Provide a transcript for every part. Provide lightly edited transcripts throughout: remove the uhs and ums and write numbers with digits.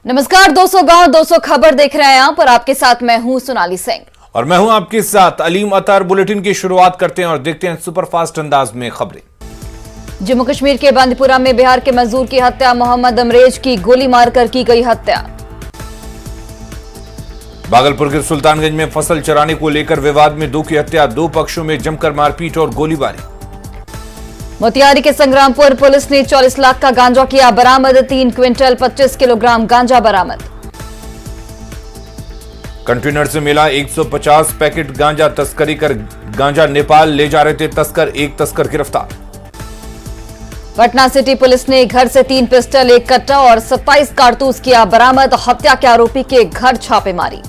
नमस्कार 200 गांव 200 खबर देख रहे हैं आप और आपके साथ मैं हूं सोनाली सिंह और मैं हूं आपके साथ अलीम अतार। बुलेटिन की शुरुआत करते हैं और देखते हैं सुपरफास्ट अंदाज में खबरें। जम्मू कश्मीर के बांदीपुरा में बिहार के मजदूर की हत्या, मोहम्मद अमरेज की गोली मारकर की गई हत्या। भागलपुर के सुल्तानगंज में फसल चराने को लेकर विवाद में 2 की हत्या, 2 पक्षों में जमकर मारपीट और गोलीबारी। मोतिहारी के संग्रामपुर पुलिस ने 40 लाख का गांजा किया बरामद, 3 क्विंटल 25 किलोग्राम गांजा बरामद। कंटेनर से मिला 150 पैकेट गांजा, तस्करी कर गांजा नेपाल ले जा रहे थे तस्कर, 1 तस्कर गिरफ्तार। पटना सिटी पुलिस ने घर से 3 पिस्टल, 1 कट्टा और 27 कारतूस किया बरामद, हत्या के आरोपी के घर छापेमारी।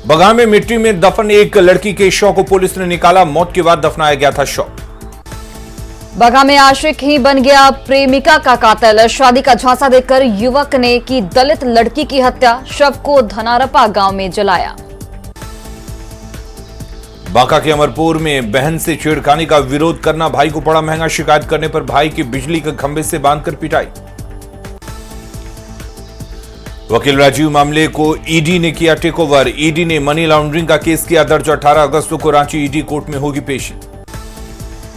बगहा में मिट्टी में दफन एक लड़की के शव को पुलिस ने निकाला, मौत के बाद दफनाया गया था शव। बगहा में आशिक ही बन गया प्रेमिका का कातिल, शादी का झांसा देकर युवक ने की दलित लड़की की हत्या, शव को धनारपा गांव में जलाया। बांका के अमरपुर में बहन से छेड़खानी का विरोध करना भाई को पड़ा महंगा, शिकायत करने पर भाई की बिजली के खंभे से बांधकर पिटाई। वकील राजीव मामले को ईडी ने किया टेकओवर, ईडी ने मनी लॉन्ड्रिंग का केस किया दर्ज, 18 अगस्त को रांची ईडी कोर्ट में होगी पेशी।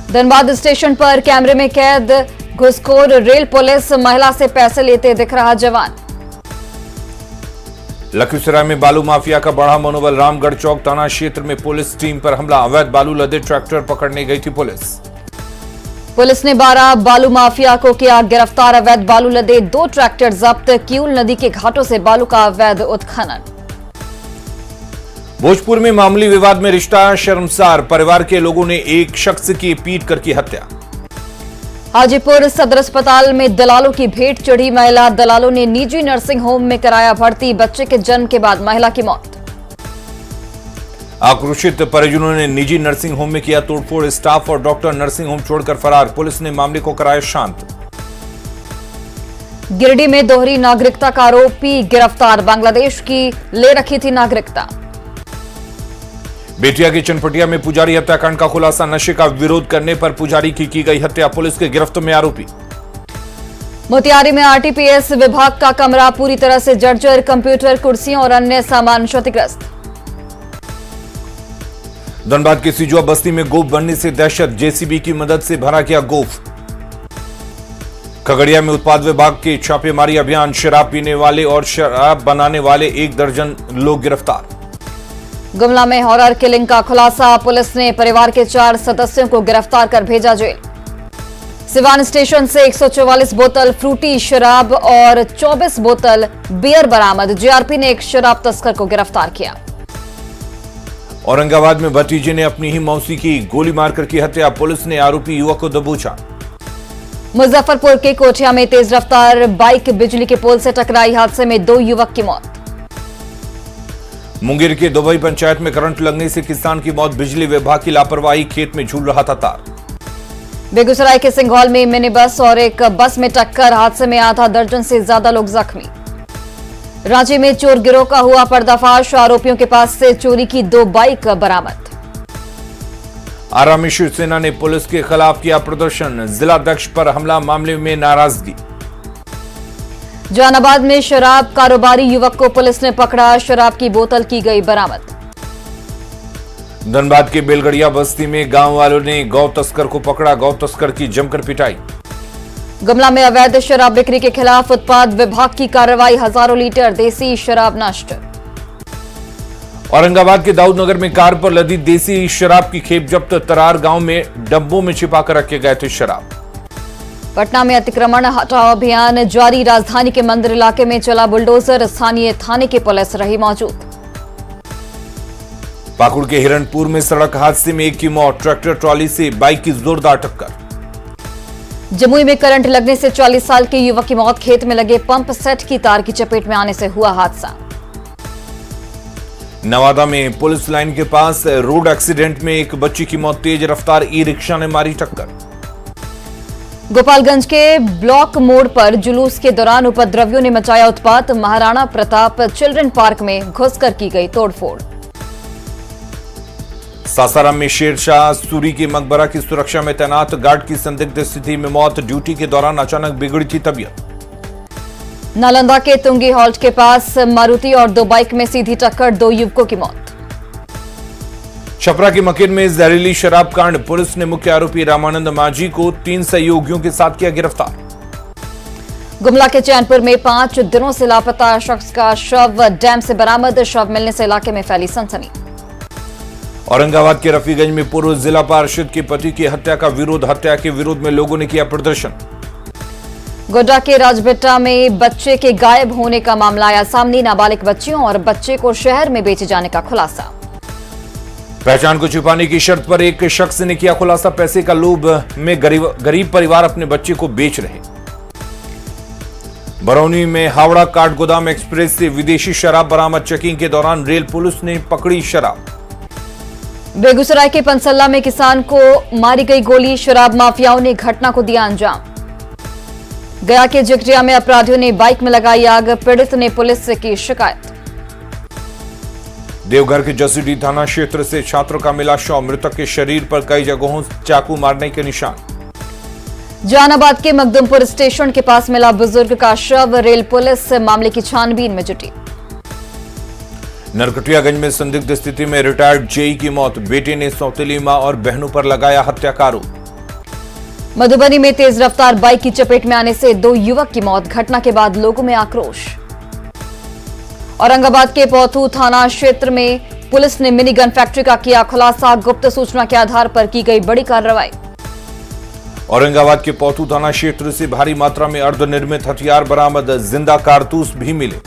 धनबाद स्टेशन पर कैमरे में कैद घुसखोर रेल पुलिस, महिला से पैसे लेते दिख रहा जवान। लखीसराय में बालू माफिया का बढ़ा मनोबल, रामगढ़ चौक थाना क्षेत्र में पुलिस टीम पर हमला, अवैध बालू लदे ट्रैक्टर पकड़ने गई थी पुलिस। पुलिस ने 12 बालू माफिया को किया गिरफ्तार, अवैध बालू लदे 2 ट्रैक्टर जब्त, किऊल नदी के घाटों से बालू का अवैध उत्खनन। भोजपुर में मामूली विवाद में रिश्ता शर्मसार, परिवार के लोगों ने एक शख्स की पीट कर की हत्या। हाजीपुर सदर अस्पताल में दलालों की भेंट चढ़ी महिला, दलालों ने निजी नर्सिंग होम में कराया भर्ती, बच्चे के जन्म के बाद महिला की मौत। आक्रोशित परिजनों ने निजी नर्सिंग होम में किया तोड़फोड़, स्टाफ और डॉक्टर नर्सिंग होम छोड़कर फरार, पुलिस ने मामले को कराया शांत। गिरिडीह में दोहरी नागरिकता का आरोपी गिरफ्तार, बांग्लादेश की ले रखी थी नागरिकता। बेटिया के चनपटिया में पुजारी हत्याकांड का खुलासा, नशे का विरोध करने पर पुजारी की गई हत्या, पुलिस के गिरफ्त में आरोपी। मोतिहारी में आरटीपीएस विभाग का कमरा पूरी तरह से जर्जर, कंप्यूटर, कुर्सियों और अन्य सामान क्षतिग्रस्त। धनबाद के सिजुआ बस्ती में गोफ बनने से दहशत, जेसीबी की मदद से भरा गया गोफ। खगड़िया में उत्पाद विभाग के छापेमारी अभियान, शराब पीने वाले और शराब बनाने वाले 1 दर्जन लोग गिरफ्तार। गुमला में हॉरर किलिंग का खुलासा, पुलिस ने परिवार के 4 सदस्यों को गिरफ्तार कर भेजा जेल। सिवान स्टेशन से 144 बोतल फ्रूटी शराब और 24 बोतल बियर बरामद, जीआरपी ने एक शराब तस्कर को गिरफ्तार किया। औरंगाबाद में भतीजे ने अपनी ही मौसी की गोली मारकर की हत्या, पुलिस ने आरोपी युवक को दबोचा। मुजफ्फरपुर के कोठिया में तेज रफ्तार बाइक बिजली के पोल से टकराई, हादसे में 2 युवक की मौत। मुंगेर के दुबई पंचायत में करंट लगने से किसान की मौत, बिजली विभाग की लापरवाही, खेत में झूल रहा था तार। बेगूसराय के सिंघौल में मिनी बस और एक बस में टक्कर, हादसे में आधा दर्जन से ज्यादा लोग जख्मी। रांची में चोर गिरोह का हुआ पर्दाफाश, आरोपियों के पास से चोरी की 2 बाइक बरामद। आरा में शिवसेना ने पुलिस के खिलाफ किया प्रदर्शन, जिलाध्यक्ष पर हमला, मामले में नाराजगी। जहानाबाद में शराब कारोबारी युवक को पुलिस ने पकड़ा, शराब की बोतल की गई बरामद। धनबाद के बेलगड़िया बस्ती में गांव वालों ने गौ तस्कर को पकड़ा, गौ तस्कर की जमकर पिटाई। गुमला में अवैध शराब बिक्री के खिलाफ उत्पाद विभाग की कार्रवाई, हजारों लीटर देसी शराब नष्ट। औरंगाबाद के दाऊदनगर में कार पर लदी देसी शराब की खेप जब्त, तरार गांव में डब्बों में छिपाकर रखे गए थे शराब। पटना में अतिक्रमण हटाओ अभियान जारी, राजधानी के मंदिर इलाके में चला बुलडोजर, स्थानीय थाने की पुलिस रही मौजूद। पाकुड़ के हिरणपुर में सड़क हादसे में 1 की मौत, ट्रैक्टर ट्रॉली से बाइक की जोरदार टक्कर। जमुई में करंट लगने से 40 साल के युवक की मौत, खेत में लगे पंप सेट की तार की चपेट में आने से हुआ हादसा। नवादा में पुलिस लाइन के पास रोड एक्सीडेंट में एक बच्ची की मौत, तेज रफ्तार ई रिक्शा ने मारी टक्कर। गोपालगंज के ब्लॉक मोड़ पर जुलूस के दौरान उपद्रवियों ने मचाया उत्पात, महाराणा प्रताप चिल्ड्रन पार्क में घुसकर की गई तोड़फोड़। सासाराम में शेरशाह सूरी के मकबरा की सुरक्षा में तैनात गार्ड की संदिग्ध स्थिति में मौत, ड्यूटी के दौरान अचानक बिगड़ी थी तबीयत। नालंदा के तुंगी हॉल्ट के पास मारुति और दो बाइक में सीधी टक्कर, 2 युवकों की मौत। छपरा के मकिन में जहरीली शराब कांड, पुलिस ने मुख्य आरोपी रामानंद माझी को 3 सहयोगियों के साथ किया गिरफ्तार। गुमला के चैनपुर में 5 दिनों से लापता शख्स का शव डैम से बरामद, शव मिलने से इलाके में फैली सनसनी। औरंगाबाद के रफीगंज में पूर्व जिला पार्षद के पति की हत्या का विरोध, हत्या के विरोध में लोगों ने किया प्रदर्शन। गोड्डा के राजभट्टा में बच्चे के गायब होने का मामला आया सामने, नाबालिग बच्चियों और बच्चे को शहर में बेचे जाने का खुलासा। पहचान को छुपाने की शर्त पर एक शख्स ने किया खुलासा, पैसे का लोभ में गरीब परिवार अपने बच्चे को बेच रहे। बरौनी में हावड़ा काठगोदाम एक्सप्रेस से विदेशी शराब बरामद, चेकिंग के दौरान रेल पुलिस ने पकड़ी शराब। बेगूसराय के पंसल्ला में किसान को मारी गई गोली, शराब माफियाओं ने घटना को दिया अंजाम। गया के जिगरिया में अपराधियों ने बाइक में लगाई आग, पीड़ित ने पुलिस से की शिकायत। देवघर के जसीडीह थाना क्षेत्र से छात्र का मिला शव, मृतक के शरीर पर कई जगहों चाकू मारने के निशान। जहानाबाद के मखदुमपुर स्टेशन के पास मिला बुजुर्ग का शव, रेल पुलिस मामले की छानबीन में जुटी। नरकटियागंज में संदिग्ध स्थिति में रिटायर्ड जेई की मौत, बेटे ने सौतेली मां और बहनों पर लगाया हत्या का आरोप। मधुबनी में तेज रफ्तार बाइक की चपेट में आने से 2 युवक की मौत, घटना के बाद लोगों में आक्रोश। औरंगाबाद के पौथू थाना क्षेत्र में पुलिस ने मिनी गन फैक्ट्री का किया खुलासा, गुप्त सूचना के आधार पर की गई बड़ी कार्रवाई। औरंगाबाद के पौथू थाना क्षेत्र से भारी मात्रा में अर्धनिर्मित हथियार बरामद, जिंदा कारतूस भी मिले।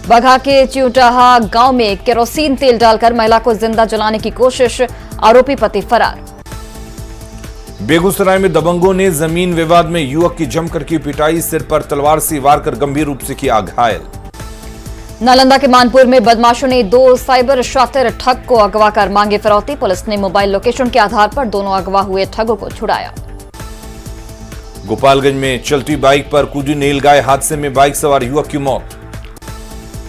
बघा के चिउटाहा गांव में केरोसिन तेल डालकर महिला को जिंदा जलाने की कोशिश, आरोपी पति फरार। बेगूसराय में दबंगों ने जमीन विवाद में युवक की जमकर की पिटाई, सिर पर तलवार से वार कर गंभीर रूप से किया घायल। नालंदा के मानपुर में बदमाशों ने 2 साइबर शातिर ठग को अगवा कर मांगे फिरौती, पुलिस ने मोबाइल लोकेशन के आधार पर दोनों अगवा हुए ठगों को छुड़ाया। गोपालगंज में चलती बाइक पर कूदी नीलगाय, हादसे में बाइक सवार युवक की मौत।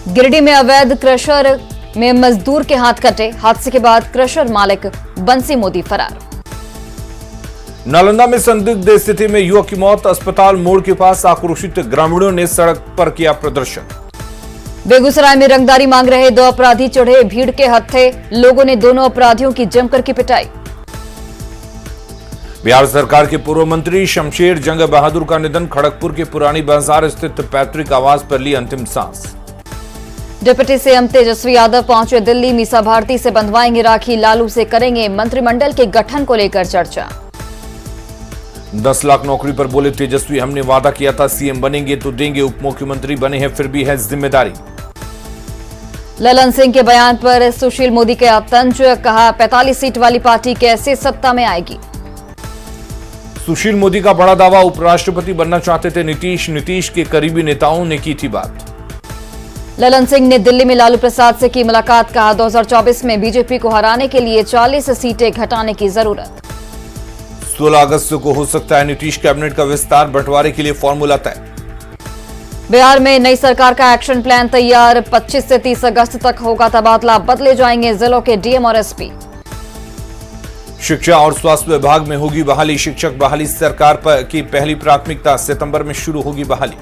गिरिडीह में अवैध क्रशर में मजदूर के हाथ कटे, हादसे के बाद क्रशर मालिक बंसी मोदी फरार। नालंदा में संदिग्ध स्थिति में युवक की मौत, अस्पताल मोड़ के पास आक्रोशित ग्रामीणों ने सड़क पर किया प्रदर्शन। बेगूसराय में रंगदारी मांग रहे 2 अपराधी चढ़े भीड़ के हत्थे, लोगों ने दोनों अपराधियों की जमकर की पिटाई। बिहार सरकार के पूर्व मंत्री शमशेर जंग बहादुर का निधन, खड़गपुर के पुरानी बाजार स्थित पैतृक आवास पर ली अंतिम सांस। डिप्टी सीएम तेजस्वी यादव पहुंचे दिल्ली, मीसा भारती से बंधवाएंगे राखी, लालू से करेंगे मंत्रिमंडल के गठन को लेकर चर्चा। 10 लाख नौकरी पर बोले तेजस्वी, हमने वादा किया था सीएम बनेंगे तो देंगे, उप मुख्यमंत्री बने हैं फिर भी है जिम्मेदारी। ललन सिंह के बयान पर सुशील मोदी का तंज, कहा 45 सीट वाली पार्टी कैसे सत्ता में आएगी। सुशील मोदी का बड़ा दावा, उपराष्ट्रपति बनना चाहते थे नीतीश के करीबी नेताओं ने की थी बात। ललन सिंह ने दिल्ली में लालू प्रसाद से की मुलाकात, कहा 2024 में बीजेपी को हराने के लिए 40 सीटें घटाने की जरूरत। 16 अगस्त को हो सकता है नीतीश कैबिनेट का विस्तार, बंटवारे के लिए फॉर्मूला तय। बिहार में नई सरकार का एक्शन प्लान तैयार, 25 से 30 अगस्त तक होगा तबादला, बदले जाएंगे जिलों के डीएम और एसपी। शिक्षा और स्वास्थ्य विभाग में होगी बहाली, शिक्षक बहाली सरकार की पहली प्राथमिकता, सितंबर में शुरू होगी बहाली।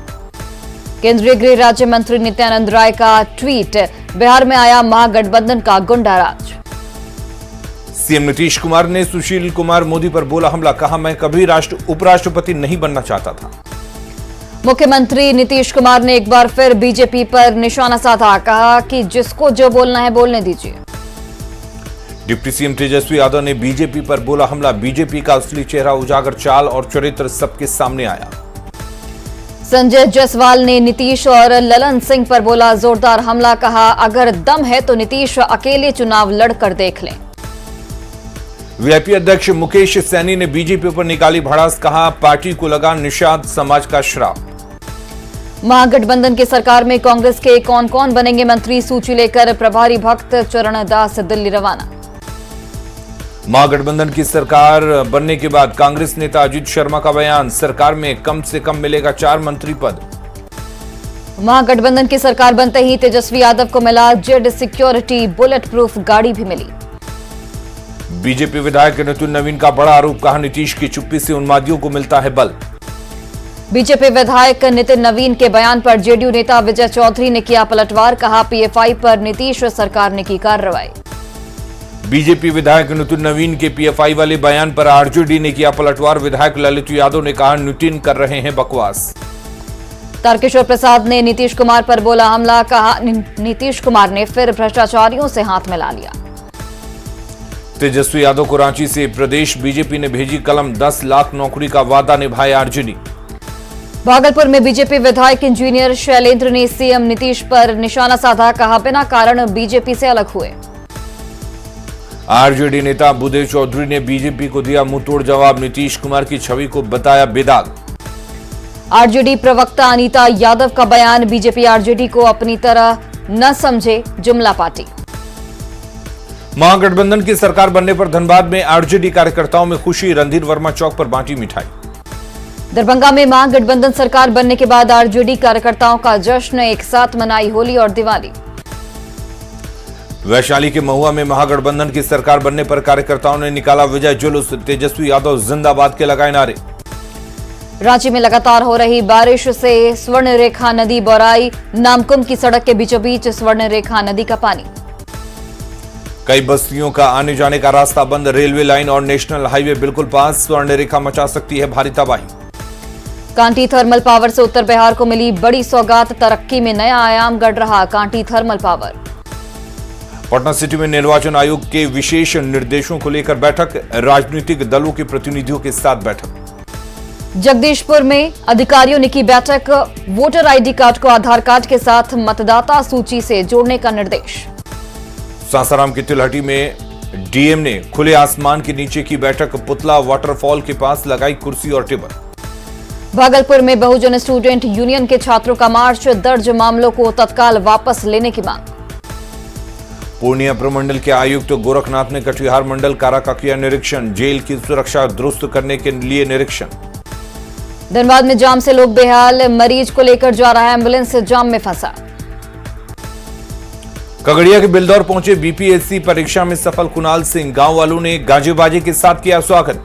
केंद्रीय गृह राज्य मंत्री नित्यानंद राय का ट्वीट, बिहार में आया महागठबंधन का गुंडा राज। सीएम नीतीश कुमार ने सुशील कुमार मोदी पर बोला हमला, कहा मैं कभी उपराष्ट्रपति नहीं बनना चाहता था। मुख्यमंत्री नीतीश कुमार ने एक बार फिर बीजेपी पर निशाना साधा, कहा कि जिसको जो बोलना है बोलने दीजिए। डिप्टी सीएम तेजस्वी यादव ने बीजेपी पर बोला हमला, बीजेपी का असली चेहरा उजागर, चाल और चरित्र सबके सामने आया। संजय जायसवाल ने नीतीश और ललन सिंह पर बोला जोरदार हमला, कहा अगर दम है तो नीतीश अकेले चुनाव लड़कर देख लें। वीआईपी अध्यक्ष मुकेश सैनी ने बीजेपी पर निकाली भड़ास, कहा पार्टी को लगा निषाद समाज का श्राप। महागठबंधन की सरकार में कांग्रेस के कौन कौन बनेंगे मंत्री, सूची लेकर प्रभारी भक्त चरणदास दिल्ली रवाना। महागठबंधन की सरकार बनने के बाद कांग्रेस नेता अजीत शर्मा का बयान, सरकार में कम से कम मिलेगा 4 मंत्री पद। महागठबंधन की सरकार बनते ही तेजस्वी यादव को मिला जेड सिक्योरिटी बुलेट प्रूफ गाड़ी भी मिली। बीजेपी विधायक नितिन नवीन का बड़ा आरोप, कहा नीतीश की चुप्पी से उन्मादियों को मिलता है बल। बीजेपी विधायक नितिन नवीन के बयान पर जेडीयू नेता विजय चौधरी ने किया पलटवार, कहा पीएफआई पर नीतीश सरकार ने की कार्रवाई। बीजेपी विधायक नितिन नवीन के पीएफआई वाले बयान पर आरजेडी ने किया पलटवार। विधायक ललित यादव ने कहा नितिन कर रहे हैं बकवास। तारकिशोर प्रसाद ने नीतीश कुमार पर बोला हमला, कहा नीतीश कुमार ने फिर भ्रष्टाचारियों से हाथ मिला लिया। तेजस्वी यादव को रांची से प्रदेश बीजेपी ने भेजी कलम, 10 लाख नौकरी का वादा निभाए आरजेडी। भागलपुर में बीजेपी विधायक इंजीनियर शैलेंद्र ने सीएम नीतीश पर निशाना साधा, कहा बिना कारण बीजेपी से अलग हुए। आरजेडी नेता बुदेव चौधरी ने बीजेपी को दिया मुंहतोड़ जवाब, नीतीश कुमार की छवि को बताया बेदाग। आरजेडी प्रवक्ता अनीता यादव का बयान, बीजेपी आरजेडी को अपनी तरह न समझे, जुमला पार्टी। महागठबंधन की सरकार बनने पर धनबाद में आरजेडी कार्यकर्ताओं में खुशी, रणधीर वर्मा चौक पर बांटी मिठाई। दरभंगा में महागठबंधन सरकार बनने के बाद आरजेडी कार्यकर्ताओं का जश्न, एक साथ मनाई होली और दिवाली। वैशाली के महुआ में महागठबंधन की सरकार बनने पर कार्यकर्ताओं ने निकाला विजय जुलूस, तेजस्वी यादव जिंदाबाद के लगाए नारे। रांची में लगातार हो रही बारिश से स्वर्ण रेखा नदी बौराई, नामकुम की सड़क के बीचों बीच स्वर्ण रेखा नदी का पानी। कई बस्तियों का आने जाने का रास्ता बंद, रेलवे लाइन और नेशनल हाईवे बिल्कुल पास, स्वर्ण रेखा मचा सकती है भारी तबाही। कांटी थर्मल पावर से उत्तर बिहार को मिली बड़ी सौगात, तरक्की में नया आयाम गढ़ रहा Kanti thermal power. Patna city में निर्वाचन आयोग के विशेष निर्देशों को लेकर बैठक, राजनीतिक दलों के प्रतिनिधियों के साथ बैठक। जगदीशपुर में अधिकारियों ने की बैठक, वोटर आईडी कार्ड को आधार कार्ड के साथ मतदाता सूची से जोड़ने का निर्देश। सासाराम की तिलहटी में डीएम ने खुले आसमान के नीचे की बैठक, पुतला वाटरफॉल के पास लगाई कुर्सी और टेबल। भागलपुर में बहुजन स्टूडेंट यूनियन के छात्रों का मार्च, दर्ज मामलों को तत्काल वापस लेने की मांग। पूर्णिया प्रमंडल के आयुक्त गोरखनाथ ने कटिहार मंडल कारा का किया निरीक्षण, जेल की सुरक्षा दुरुस्त करने के लिए निरीक्षण। धनबाद में जाम से लोग बेहाल, मरीज को लेकर जा रहा एम्बुलेंस जाम में फंसा। खगड़िया के बिलदौर पहुंचे बीपीएससी परीक्षा में सफल कुणाल सिंह, गांव वालों ने गाजे बाजे के साथ किया स्वागत।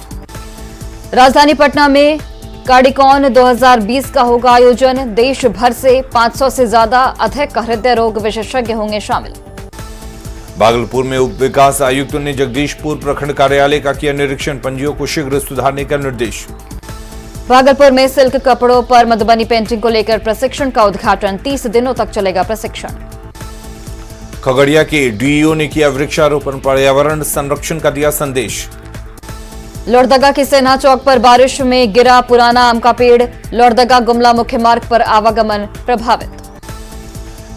राजधानी पटना में कार्डिकॉन 2020 का होगा आयोजन, देश भर से 500 से ज्यादा अधिक हृदय रोग विशेषज्ञ होंगे शामिल। भागलपुर में उप विकास आयुक्त ने जगदीशपुर प्रखंड कार्यालय का किया निरीक्षण, पंजियों को शीघ्र सुधारने का निर्देश। भागलपुर में सिल्क कपड़ों पर मधुबनी पेंटिंग को लेकर प्रशिक्षण का उद्घाटन, 30 दिनों तक चलेगा प्रशिक्षण। खगड़िया के डीईओ ने किया वृक्षारोपण, पर्यावरण संरक्षण का दिया संदेश। लोहरदगा के सेना चौक पर बारिश में गिरा पुराना आम का पेड़, लोहरदगा गुमला मुख्य मार्ग पर आवागमन प्रभावित।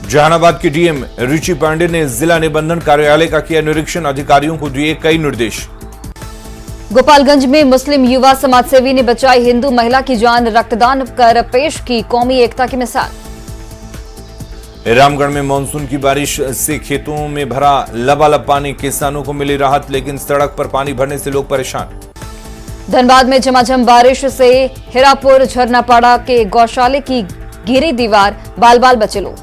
जहानाबाद के डीएम रुचि पांडे ने जिला निबंधन कार्यालय का किया निरीक्षण, अधिकारियों को दिए कई निर्देश। गोपालगंज में मुस्लिम युवा समाजसेवी ने बचाई हिंदू महिला की जान, रक्तदान कर पेश की कौमी एकता की मिसाल। रामगढ़ में मानसून की बारिश से खेतों में भरा लबालब पानी, किसानों को मिली राहत, लेकिन सड़क पर पानी भरने से लोग परेशान। धनबाद में झमाझम बारिश से हिरापुर झरनापाड़ा के गौशाले की गिरी दीवार, बाल बाल बचे लोग।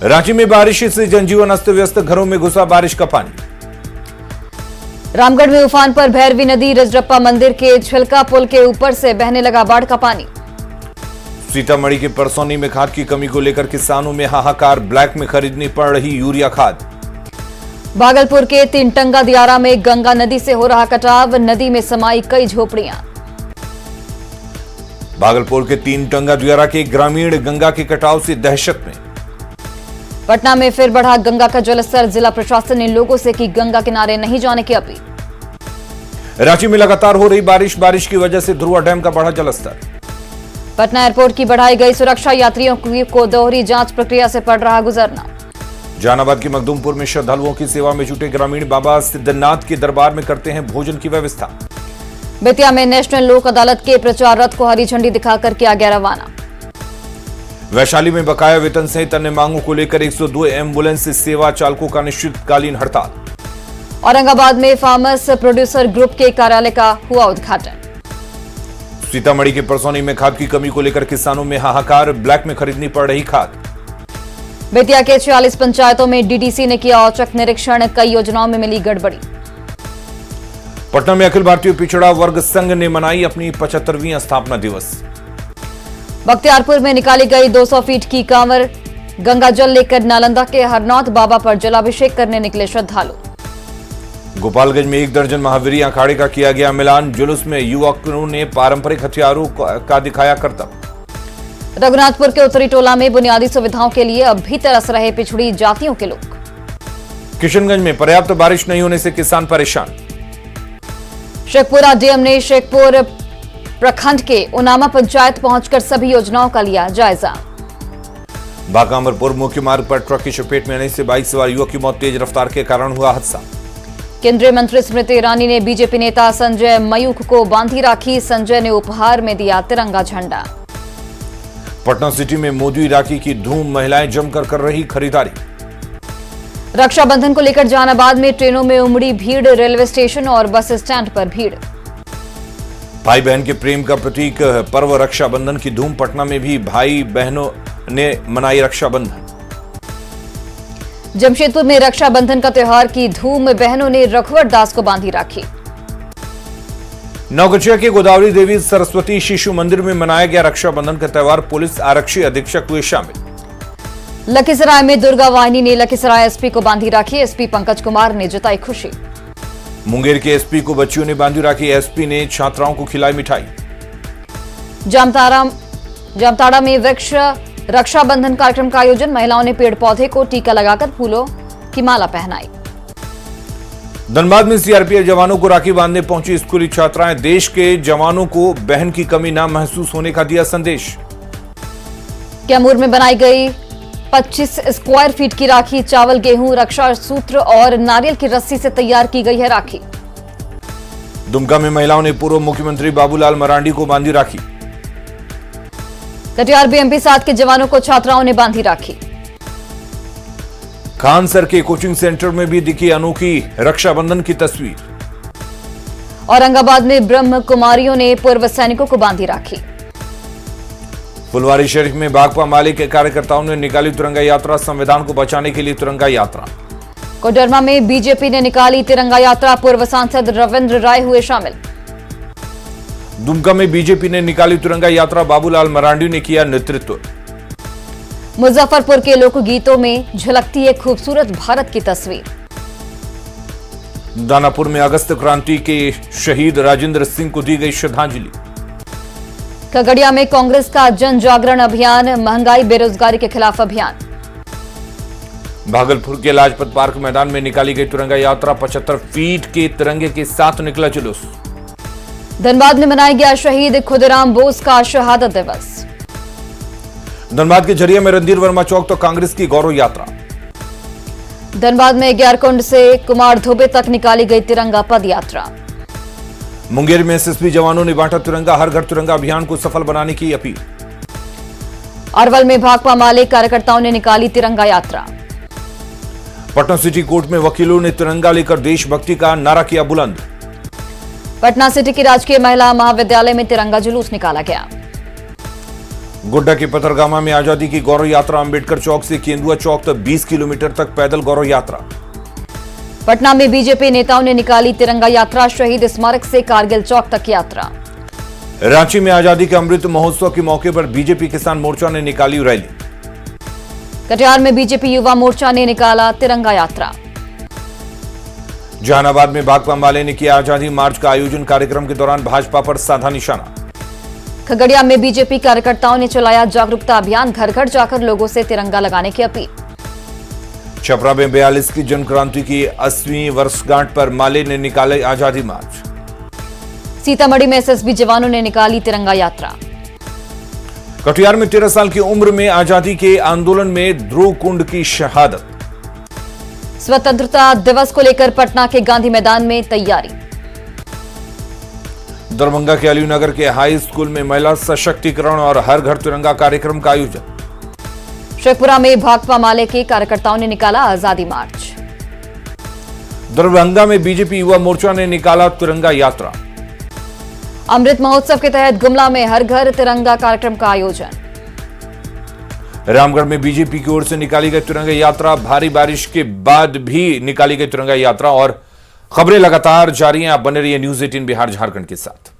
रांची में बारिश से जनजीवन अस्त व्यस्त, घरों में घुसा बारिश का पानी। रामगढ़ में उफान पर भैरवी नदी, रजरप्पा मंदिर के छिलका पुल के ऊपर से बहने लगा बाढ़ का पानी। सीतामढ़ी के परसौनी में खाद की कमी को लेकर किसानों में हाहाकार, ब्लैक में खरीदनी पड़ रही यूरिया खाद। भागलपुर के तीनटंगा दियारा में गंगा नदी से हो रहा कटाव, नदी में समाई कई झोपड़ियां। भागलपुर के तीनटंगा दियारा के ग्रामीण गंगा के कटाव से दहशत में। पटना में फिर बढ़ा गंगा का जलस्तर, जिला प्रशासन ने लोगों से की गंगा किनारे नहीं जाने की अपील। रांची में लगातार हो रही बारिश की वजह से ध्रुवा डैम का बढ़ा जलस्तर। पटना एयरपोर्ट की बढ़ाई गई सुरक्षा, यात्रियों को दोहरी जांच प्रक्रिया से पड़ रहा गुजरना। जहानाबाद के मखदूमपुर में श्रद्धालुओं की सेवा में जुटे ग्रामीण बाबा सिद्धनाथ के दरबार में करते हैं भोजन की व्यवस्था। बेतिया में नेशनल लोक अदालत के प्रचार रथ को हरी झंडी दिखाकर किया गया रवाना। वैशाली में बकाया वेतन सहित अन्य मांगों को लेकर 102 एम्बुलेंस सेवा चालकों का अनिश्चितकालीन हड़ताल। औरंगाबाद में फार्मर्स प्रोड्यूसर ग्रुप के कार्यालय का हुआ उद्घाटन। सीतामढ़ी के परसौनी में खाद की कमी को लेकर किसानों में हाहाकार, ब्लैक में खरीदनी पड़ रही खाद। बेतिया के 46 पंचायतों में डीडीसी ने किया औचक निरीक्षण, कई योजनाओं में मिली गड़बड़ी। पटना में अखिल भारतीय पिछड़ा वर्ग संघ ने मनाई अपनी 75वीं स्थापना दिवस। बख्तियारपुर में निकाली गई 200 फीट की कांवर, गंगा जल लेकर नालंदा के हरनौत बाबा पर जलाभिषेक करने निकले श्रद्धालु। गोपालगंज में 1 दर्जन महावीरी अखाड़े का किया गया मिलान, जुलूस में युवकों ने पारंपरिक हथियारों का दिखाया करतब। रघुनाथपुर के उत्तरी टोला में बुनियादी सुविधाओं के लिए अब भी तरस रहे पिछड़ी जातियों के लोग। किशनगंज में पर्याप्त बारिश नहीं होने से किसान परेशान। शेखपुरा डीएम ने शेखपुर प्रखंड के उनामा पंचायत पहुंचकर सभी योजनाओं का लिया जायजा। बाकामरपुर मुख्य मार्ग पर ट्रक की चपेट में आने से बाइक सवार युवक की मौत, तेज रफ्तार के कारण हुआ हादसा। केंद्रीय मंत्री स्मृति ईरानी ने बीजेपी नेता संजय मयूख को बांधी राखी, संजय ने उपहार में दिया तिरंगा झंडा। पटना सिटी में मोदी राखी की धूम, महिलाएं जमकर कर रही खरीदारी। रक्षाबंधन को लेकर जहानाबाद में ट्रेनों में उमड़ी भीड़, रेलवे स्टेशन और बस स्टैंड पर भीड़। भाई बहन के प्रेम का प्रतीक पर्व रक्षाबंधन की धूम, पटना में भी भाई बहनों ने मनाई रक्षाबंधन। जमशेदपुर में रक्षाबंधन का त्योहार की धूम, बहनों ने रघुवर दास को बांधी राखी। नौगछिया के गोदावरी देवी सरस्वती शिशु मंदिर में मनाया गया रक्षाबंधन का त्योहार, पुलिस आरक्षी अधीक्षक हुए शामिल। लखीसराय में दुर्गा वाहिनी ने लखीसराय एसपी को बांधी राखी, एसपी पंकज कुमार ने जताई खुशी। मुंगेर के एसपी को बच्चियों ने बांधी राखी, एसपी ने छात्राओं को खिलाई मिठाई। जामताड़ा में वृक्ष रक्षाबंधन कार्यक्रम का आयोजन, महिलाओं ने पेड़ पौधे को टीका लगाकर फूलों की माला पहनाई। धनबाद में सीआरपीएफ जवानों को राखी बांधने पहुंची स्कूली छात्राएं, देश के जवानों को बहन की कमी न महसूस होने का दिया संदेश। कैमूर में बनाई गई 25 स्क्वायर फीट की राखी, चावल, गेहूं, रक्षा सूत्र और नारियल की रस्सी से तैयार की गई है राखी। दुमका में महिलाओं ने पूर्व मुख्यमंत्री बाबूलाल मरांडी को बांधी राखी। कटिहार बीएमपी 7 के जवानों को छात्राओं ने बांधी राखी। खान सर के कोचिंग सेंटर में भी दिखी अनोखी रक्षाबंधन की तस्वीर। औरंगाबाद में ब्रह्म कुमारियों ने पूर्व सैनिकों को बांधी राखी। फुलवारी शरीफ में भाकपा माले के कार्यकर्ताओं ने निकाली तिरंगा यात्रा, संविधान को बचाने के लिए तिरंगा यात्रा। कोडरमा में बीजेपी ने निकाली तिरंगा यात्रा, पूर्व सांसद रविंद्र राय हुए शामिल। दुमका में बीजेपी ने निकाली तिरंगा यात्रा, बाबूलाल मरांडी ने किया नेतृत्व। मुजफ्फरपुर के लोकगीतों में झलकती है खूबसूरत भारत की तस्वीर। दानापुर में अगस्त क्रांति के शहीद राजेंद्र सिंह को दी गई श्रद्धांजलि। खगड़िया में कांग्रेस का जन जागरण अभियान, महंगाई बेरोजगारी के खिलाफ अभियान। भागलपुर के लाजपत पार्क मैदान में निकाली गई तिरंगा यात्रा, 75 फीट के तिरंगे के साथ निकला जुलूस। धनबाद में मनाया गया शहीद खुदीराम बोस का शहादत दिवस। धनबाद के झरिया में रणधीर वर्मा चौक तो कांग्रेस की गौरव यात्रा। धनबाद में ग्यारकुंड से कुमार धोबे तक निकाली गई तिरंगा पद यात्रा। मुंगेर में एसएसबी जवानों ने बांटा तिरंगा, हर घर तिरंगा अभियान को सफल बनाने की अपील। अरवल में भाकपा माले कार्यकर्ताओं ने निकाली तिरंगा यात्रा। पटना सिटी कोर्ट में वकीलों ने तिरंगा लेकर देशभक्ति का नारा किया बुलंद। पटना सिटी की राजकीय महिला महाविद्यालय में तिरंगा जुलूस निकाला गया। गोड्डा के पथरगामा में आजादी की गौरव यात्रा, अंबेडकर चौक से केंदुआ चौक तक 20 किलोमीटर तक पैदल गौरव यात्रा। पटना में बीजेपी नेताओं ने निकाली तिरंगा यात्रा, शहीद स्मारक से कारगिल चौक तक यात्रा। रांची में आजादी के अमृत महोत्सव के मौके पर बीजेपी किसान मोर्चा ने निकाली रैली। कटिहार में बीजेपी युवा मोर्चा ने निकाला तिरंगा यात्रा। जहानाबाद में भाकपा माले ने किया आजादी मार्च का आयोजन, कार्यक्रम के दौरान भाजपा पर साधा निशाना। खगड़िया में बीजेपी कार्यकर्ताओं ने चलाया जागरूकता अभियान, घर घर जाकर लोगों से तिरंगा लगाने की अपील। छपरा में 42 की जन क्रांति की 80वीं वर्षगांठ पर माले ने निकाले आजादी मार्च। सीतामढ़ी में एसएसबी जवानों ने निकाली तिरंगा यात्रा। कटिहार में 13 साल की उम्र में आजादी के आंदोलन में ध्रुव कुंड की शहादत। स्वतंत्रता दिवस को लेकर पटना के गांधी मैदान में तैयारी। दरभंगा के अलीनगर के हाई स्कूल में महिला सशक्तिकरण और हर घर तिरंगा कार्यक्रम का आयोजन। शेखपुरा में भाकपा माले के कार्यकर्ताओं ने निकाला आजादी मार्च। दरभंगा में बीजेपी युवा मोर्चा ने निकाला तिरंगा यात्रा। अमृत महोत्सव के तहत गुमला में हर घर तिरंगा कार्यक्रम का आयोजन। रामगढ़ में बीजेपी की ओर से निकाली गई तिरंगा यात्रा, भारी बारिश के बाद भी निकाली गई तिरंगा यात्रा और खबरें लगातार जारी हैं, आप बने रहिए न्यूज़ 18 बिहार झारखंड के साथ।